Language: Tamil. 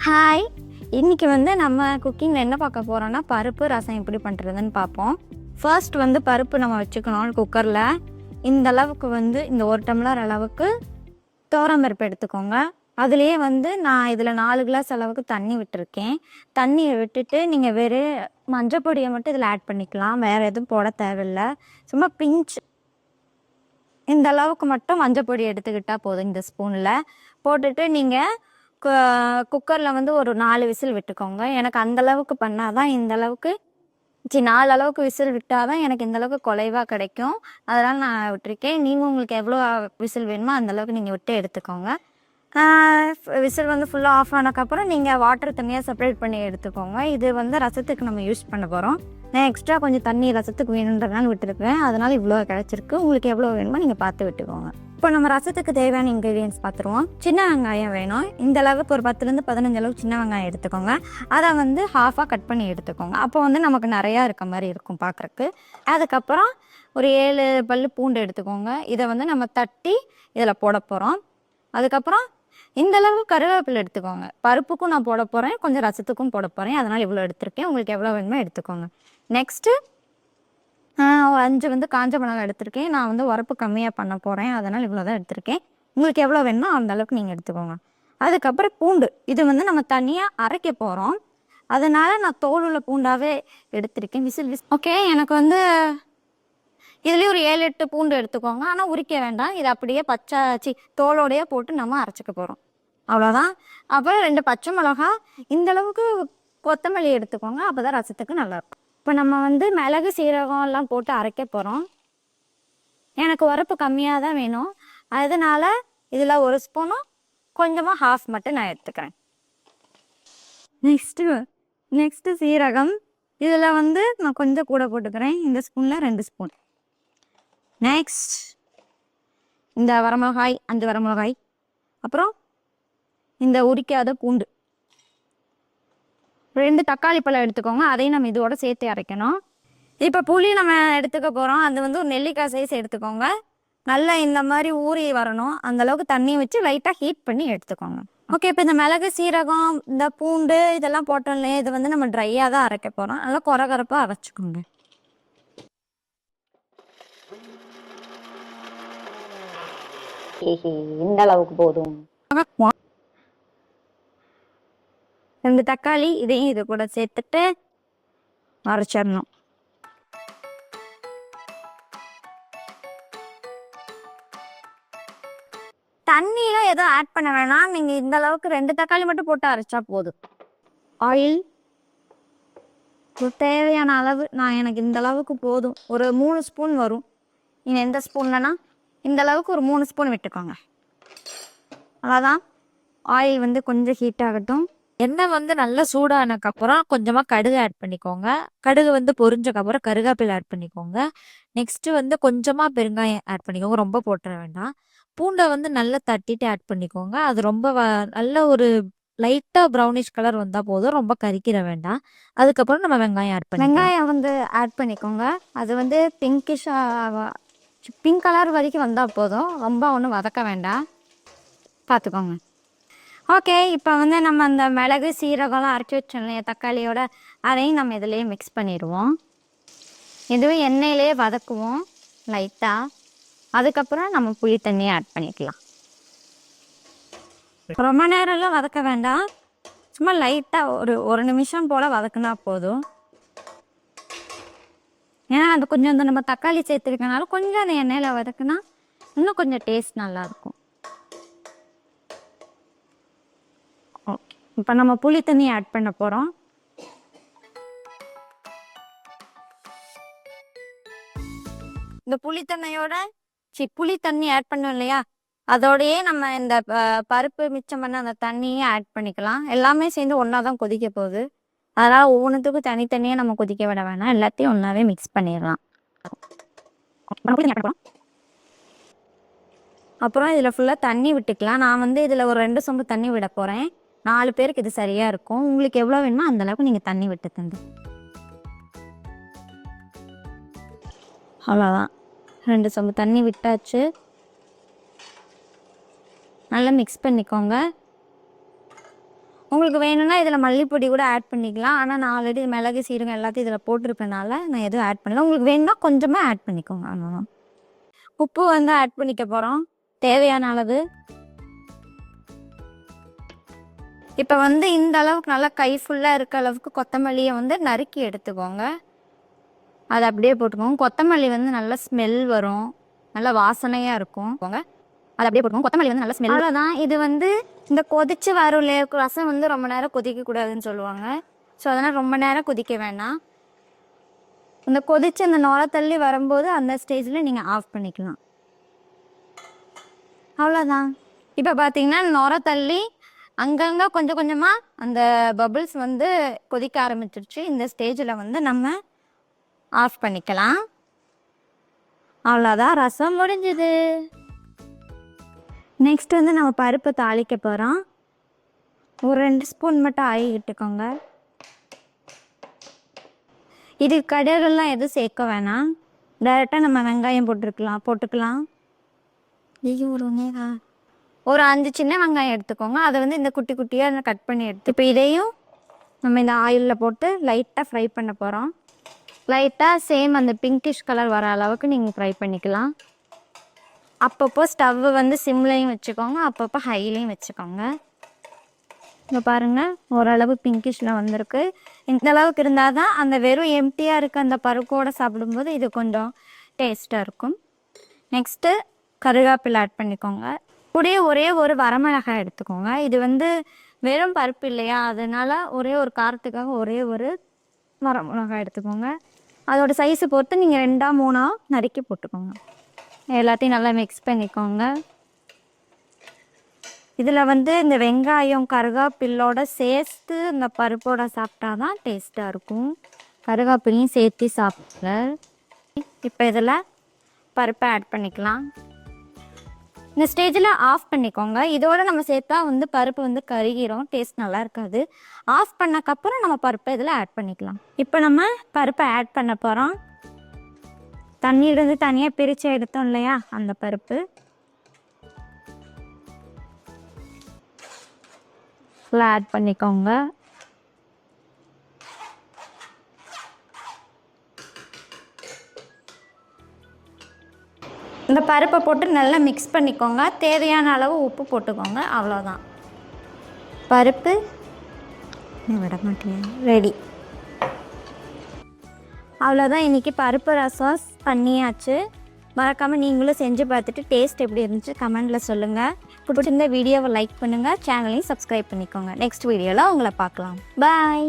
ஹாய். இன்றைக்கி நம்ம குக்கிங்கில் என்ன பார்க்க போகிறோன்னா பருப்பு ரசம் எப்படி பண்ணுறதுன்னு பார்ப்போம். ஃபர்ஸ்ட் பருப்பு நம்ம வச்சுக்கணும் குக்கரில். இந்த அளவுக்கு இந்த 1 டம்ளர் அளவுக்கு பருப்பு எடுத்துக்கோங்க. அதுலேயே நான் இதில் 4 கிளாஸ் அளவுக்கு தண்ணி விட்டுருக்கேன். தண்ணியை விட்டுட்டு நீங்கள் வெறும் மஞ்சள் பொடியை மட்டும் இதில் ஆட் பண்ணிக்கலாம். வேறு எதுவும் போட தேவையில்லை. சும்மா பிஞ்ச் இந்த அளவுக்கு மட்டும் மஞ்சள் பொடி எடுத்துக்கிட்டால் போதும். இந்த ஸ்பூனில் போட்டுட்டு நீங்கள் குக்கரில் ஒரு 4 விசில் விட்டுக்கோங்க. எனக்கு அந்தளவுக்கு பண்ணால் தான் இந்தளவுக்கு 4 அளவுக்கு விசில் விட்டால் தான் எனக்கு இந்தளவுக்கு குலைவாக கிடைக்கும். அதனால் நான் விட்டுருக்கேன். நீங்கள் உங்களுக்கு எவ்வளோ விசில் வேணுமோ அந்தளவுக்கு நீங்கள் விட்டு எடுத்துக்கோங்க. விசில் ஃபுல்லாக ஆஃப் ஆனதுக்கப்புறம் நீங்கள் வாட்டர் தனியாக செப்பரேட் பண்ணி எடுத்துக்கோங்க. இது ரசத்துக்கு நம்ம யூஸ் பண்ண போகிறோம். நான் எக்ஸ்ட்ரா கொஞ்சம் தண்ணி ரசத்துக்கு வேணுன்றதுனால விட்டுருக்கேன். அதனால் இவ்வளோ கிடச்சிருக்கு. உங்களுக்கு எவ்வளோ வேணுமோ நீங்கள் பார்த்து விட்டுக்கோங்க. இப்போ நம்ம ரசத்துக்கு தேவையான இன்க்ரீடியன்ஸ் பார்த்துருவோம். சின்ன வெங்காயம் வேணும். இந்த அளவுக்கு ஒரு 10லேருந்து 15 அளவுக்கு சின்ன வெங்காயம் எடுத்துக்கோங்க. அதை ஹாஃபாக கட் பண்ணி எடுத்துக்கோங்க. அப்போ நமக்கு நிறையா இருக்க மாதிரி இருக்கும் பார்க்குறக்கு. அதுக்கப்புறம் ஒரு 7 பல் பூண்டு எடுத்துக்கோங்க. இதை நம்ம தட்டி இதில் போட போகிறோம். அதுக்கப்புறம் இந்தளவு கருவேப்பிலை எடுத்துக்கோங்க. பருப்புக்கும் நான் போட போகிறேன், கொஞ்சம் ரசத்துக்கும் போட போகிறேன். அதனால் இவ்வளோ எடுத்திருக்கேன். உங்களுக்கு எவ்வளோ வேணுமோ எடுத்துக்கோங்க. நெக்ஸ்ட்டு ஒரு 5 காஞ்ச மிளகாய் எடுத்திருக்கேன். நான் உரப்பு கம்மியாக பண்ண போகிறேன், அதனால் இவ்வளோ தான் எடுத்திருக்கேன். உங்களுக்கு எவ்வளோ வேணுமோ அந்த அளவுக்கு நீங்கள் எடுத்துக்கோங்க. அதுக்கப்புறம் பூண்டு, இது நம்ம தனியாக அரைக்க போகிறோம். அதனால் நான் தோல் உள்ள பூண்டாகவே எடுத்திருக்கேன். ஓகே. எனக்கு இதுலேயே ஒரு 7-8 பூண்டு எடுத்துக்கோங்க. ஆனால் உரிக்க வேண்டாம். இது அப்படியே தோலோடையே போட்டு நம்ம அரைச்சிக்க போகிறோம். அவ்வளோதான். அப்புறம் 2 பச்சை மிளகா, இந்தளவுக்கு கொத்தமல்லி எடுத்துக்கோங்க. அப்போ தான் ரசத்துக்கு நல்லாயிருக்கும். இப்போ நம்ம மிளகு சீரகம் எல்லாம் போட்டு அரைக்க போகிறோம். எனக்கு உரப்பு கம்மியாக தான் வேணும். அதனால் இதில் 1 ஸ்பூனும் கொஞ்சமாக ஹாஃப் மட்டும் நான் எடுத்துக்கிறேன். நெக்ஸ்ட்டு சீரகம். இதில் நான் கொஞ்சம் கூட போட்டுக்கிறேன். இந்த ஸ்பூனில் 2 ஸ்பூன். நெக்ஸ்ட் இந்த வரமிளகாய், 5 வரமிளகாய். அப்புறம் இந்த உரிக்காத பூண்டு. 2 தக்காளி பழம் எடுத்துக்கோங்க. அதையும் நம்ம இதோட சேர்த்து அரைக்கணும். இப்போ புளி நம்ம எடுத்துக்க போகிறோம். அது ஒரு நெல்லிக்காய் சைஸ் எடுத்துக்கோங்க. நல்லா இந்த மாதிரி ஊறி வரணும். அந்தளவுக்கு தண்ணி வச்சு லைட்டாக ஹீட் பண்ணி எடுத்துக்கோங்க. ஓகே. இப்போ இந்த மிளகு சீரகம் இந்த பூண்டு இதெல்லாம் போட்டோம் இல்லையா, இது நம்ம ட்ரையாக தான் அரைக்க போகிறோம். நல்லா கொரகொரப்பாக அரைச்சிக்கோங்க. இந்த அளவுக்கு போதும். 2 தக்காளி இதையும் இது கூட சேர்த்துட்டு அரைச்சிடணும். தண்ணியெலாம் எதுவும் ஆட் பண்ண வேணாம். நீங்கள் இந்த அளவுக்கு 2 தக்காளி மட்டும் போட்டு அரைச்சா போதும். ஆயில் தேவையான அளவு எனக்கு இந்த அளவுக்கு போதும். ஒரு 3 ஸ்பூன் வரும். நீங்கள் எந்த ஸ்பூன்லனா இந்த அளவுக்கு ஒரு 3 ஸ்பூன் விட்டுக்கோங்க. அவ்வளோதான். ஆயில் கொஞ்சம் ஹீட் ஆகட்டும். எண்ணெய் நல்லா சூடானதுக்கப்புறம் கொஞ்சமாக கடுகு ஆட் பண்ணிக்கோங்க. கடுகு பொரிஞ்சக்கப்புறம் கருவேப்பிலை ஆட் பண்ணிக்கோங்க. நெக்ஸ்ட்டு கொஞ்சமாக பெருங்காயம் ஆட் பண்ணிக்கோங்க. ரொம்ப போட்டுற வேண்டாம். பூண்டை நல்லா தட்டிட்டு ஆட் பண்ணிக்கோங்க. அது ரொம்ப நல்ல ஒரு லைட்டாக ப்ரௌனிஷ் கலர் வந்தால் போதும். ரொம்ப கறிக்கிற வேண்டாம். அதுக்கப்புறம் நம்ம வெங்காயம் ஆட் பண்ணி வெங்காயம் ஆட் பண்ணிக்கோங்க. அது பிங்கிஷாக பிங்க் கலர் வரைக்கும் வந்தால் போதும். ரொம்ப ஒன்றும் வதக்க வேண்டாம், பார்த்துக்கோங்க. ஓகே. இப்போ நம்ம அந்த மிளகு சீரகம்லாம் அரைச்சி வச்சோம் இல்லையா தக்காளியோட, அதையும் நம்ம இதிலேயே மிக்ஸ் பண்ணிடுவோம். இதுவும் எண்ணெயிலேயே வதக்குவோம் லைட்டாக. அதுக்கப்புறம் நம்ம புளி தண்ணியை ஆட் பண்ணிக்கலாம். ரொம்ப நேரம்லாம் வதக்க வேண்டாம். சும்மா லைட்டாக ஒரு நிமிஷம் போல் வதக்குனா போதும். ஏன்னா அது கொஞ்சம் நம்ம தக்காளி சேர்த்துருக்கனால கொஞ்சம் அந்த எண்ணெயில் வதக்குனா இன்னும் கொஞ்சம் டேஸ்ட் நல்லாயிருக்கும். ஓகே. இப்போ நம்ம புளி தண்ணி ஆட் பண்ண போகிறோம். இந்த புளி தண்ணி ஆட் பண்ணோம் இல்லையா, அதோடையே நம்ம இந்த பருப்பு மிச்சம் பண்ண அந்த தண்ணியை ஆட் பண்ணிக்கலாம். எல்லாமே சேர்ந்து ஒன்றா தான் கொதிக்க போகுது. அதனால் ஒவ்வொன்றுத்துக்கும் தனித்தனியாக நம்ம கொதிக்க விட வேணாம். எல்லாத்தையும் ஒன்றாவே மிக்ஸ் பண்ணிடலாம். அப்புறம் இதில் ஃபுல்லாக தண்ணி விட்டுக்கலாம். நான் இதில் ஒரு 2 சொம்பு தண்ணி விட போகிறேன். 4 பேருக்கு இது சரியாக இருக்கும். உங்களுக்கு எவ்வளோ வேணுமோ அந்தளவுக்கு நீங்கள் தண்ணி விட்டு தந்து. அவ்வளோதான். 2 சொம்பு தண்ணி விட்டாச்சு. நல்லா மிக்ஸ் பண்ணிக்கோங்க. உங்களுக்கு வேணும்னா இதில் மல்லிப்பொடி கூட ஆட் பண்ணிக்கலாம். ஆனால் நான் ஆல்ரெடி மிளகு சீரகம் எல்லாத்தையும் இதில் போட்டிருக்கனால நான் எதுவும் ஆட் பண்ணல. உங்களுக்கு வேணும்னா கொஞ்சமாக ஆட் பண்ணிக்கோங்க. அவ்வளோதான். உப்பு வந்து ஆட் பண்ணிக்க போகிறோம் தேவையான அளவு. இப்போ வந்து இந்த அளவுக்கு நல்லா கை ஃபுல்லாக இருக்க அளவுக்கு கொத்தமல்லியை வந்து நறுக்கி எடுத்துக்கோங்க. அதை அப்படியே போட்டுக்கோங்க. கொத்தமல்லி வந்து நல்ல ஸ்மெல் வரும், நல்ல வாசனையாக இருக்கும். அதை அப்படியே போட்டுக்கோங்க. கொத்தமல்லி வந்து நல்ல ஸ்மெல். அவ்வளோதான். இது வந்து இந்த கொதிச்சு வரும் ரசம் வந்து ரொம்ப நேரம் கொதிக்கக்கூடாதுன்னு சொல்லுவாங்க. ஸோ அதனால் ரொம்ப நேரம் கொதிக்க வேண்டாம். இந்த கொதிச்சு அந்த நுர தள்ளி வரும்போது அந்த ஸ்டேஜில் நீங்கள் ஆஃப் பண்ணிக்கலாம். அவ்வளோதான். இப்போ பார்த்தீங்கன்னா நுர தள்ளி அங்கங்கே கொஞ்சம் கொஞ்சமாக அந்த பபிள்ஸ் வந்து கொதிக்க ஆரம்பிச்சிருச்சு. இந்த ஸ்டேஜில் வந்து நம்ம ஆஃப் பண்ணிக்கலாம். அவ்வளோதான், ரசம் முடிஞ்சுது. நெக்ஸ்ட் வந்து நம்ம பருப்பை தாளிக்க போகிறோம். ஒரு 2 ஸ்பூன் மட்டும் ஆயில் இட்டுக்கோங்க. இது கடுகுலாம் எதுவும் சேர்க்க வேணாம். டைரெக்டாக நம்ம வெங்காயம் போட்டுக்கலாம். ஒரு 5 சின்ன வெங்காயம் எடுத்துக்கோங்க. அதை வந்து இந்த குட்டி குட்டியாக கட் பண்ணி எடுத்து இப்போ இதையும் நம்ம இந்த ஆயிலில் போட்டு லைட்டாக ஃப்ரை பண்ண போகிறோம். லைட்டாக சேம் அந்த பிங்கிஷ் கலர் வர அளவுக்கு நீங்கள் ஃப்ரை பண்ணிக்கலாம். அப்பப்போ ஸ்டவ்வு வந்து சிம்லையும் வச்சுக்கோங்க, அப்பப்போ ஹைலையும் வச்சுக்கோங்க. இப்போ பாருங்கள், ஓரளவு பிங்கிஷில் வந்திருக்கு. இந்த அளவுக்கு இருந்தால் தான் அந்த வெறும் எம்டியாக இருக்க அந்த பருப்போடு சாப்பிடும்போது இது கொஞ்சம் டேஸ்ட்டாக இருக்கும். நெக்ஸ்ட்டு கருவேப்பிலை ஆட் பண்ணிக்கோங்க. கூடயே ஒரே ஒரு வரமிளகாய் எடுத்துக்கோங்க. இது வந்து வெறும் பருப்பு இல்லையா, அதனால் ஒரே ஒரு காரத்துக்காக ஒரே ஒரு வரமிளகாய் எடுத்துக்கோங்க. அதோடய சைஸை பொறுத்து நீங்கள் 2ஆ 3ஆ நறுக்கி போட்டுக்கோங்க. எல்லாத்தையும் நல்லா மிக்ஸ் பண்ணிக்கோங்க. இதில் வந்து இந்த வெங்காயம் கருவேப்பிலோட சேர்த்து இந்த பருப்போட சாப்பிட்டா தான் டேஸ்ட்டாக இருக்கும். கருவேப்பிலையும் சேர்த்து சாப்பிடுங்க. இப்போ இதில் பருப்பை ஆட் பண்ணிக்கலாம். இந்த ஸ்டேஜில் ஆஃப் பண்ணிக்கோங்க. இதோடு நம்ம சேர்த்தா வந்து பருப்பு வந்து கருகிரும், டேஸ்ட் நல்லா இருக்காது. ஆஃப் பண்ணக்கப்புறம் நம்ம பருப்பை இதில் ஆட் பண்ணிக்கலாம். இப்போ நம்ம பருப்பை ஆட் பண்ண போகிறோம். தண்ணியிலிருந்து தனியாக பிரித்து எடுத்தோம் இல்லையா, அந்த பருப்பு ஆட் பண்ணிக்கோங்க. இந்த பருப்பை போட்டு நல்லா மிக்ஸ் பண்ணிக்கோங்க. தேவையான அளவு உப்பு போட்டுக்கோங்க. அவ்வளோதான், பருப்பு விட மாட்டேன் ரெடி. அவ்வளோதான், இன்றைக்கி பருப்பு ரசம் பண்ணியாச்சு. மறக்காமல் நீங்களும் செஞ்சு பார்த்துட்டு டேஸ்ட் எப்படி இருந்துச்சு கமெண்டில் சொல்லுங்கள். பிடிச்சிருந்த வீடியோவை லைக் பண்ணுங்கள், சேனலையும் சப்ஸ்கிரைப் பண்ணிக்கோங்க. நெக்ஸ்ட் வீடியோவில் உங்களை பார்க்கலாம். பாய்.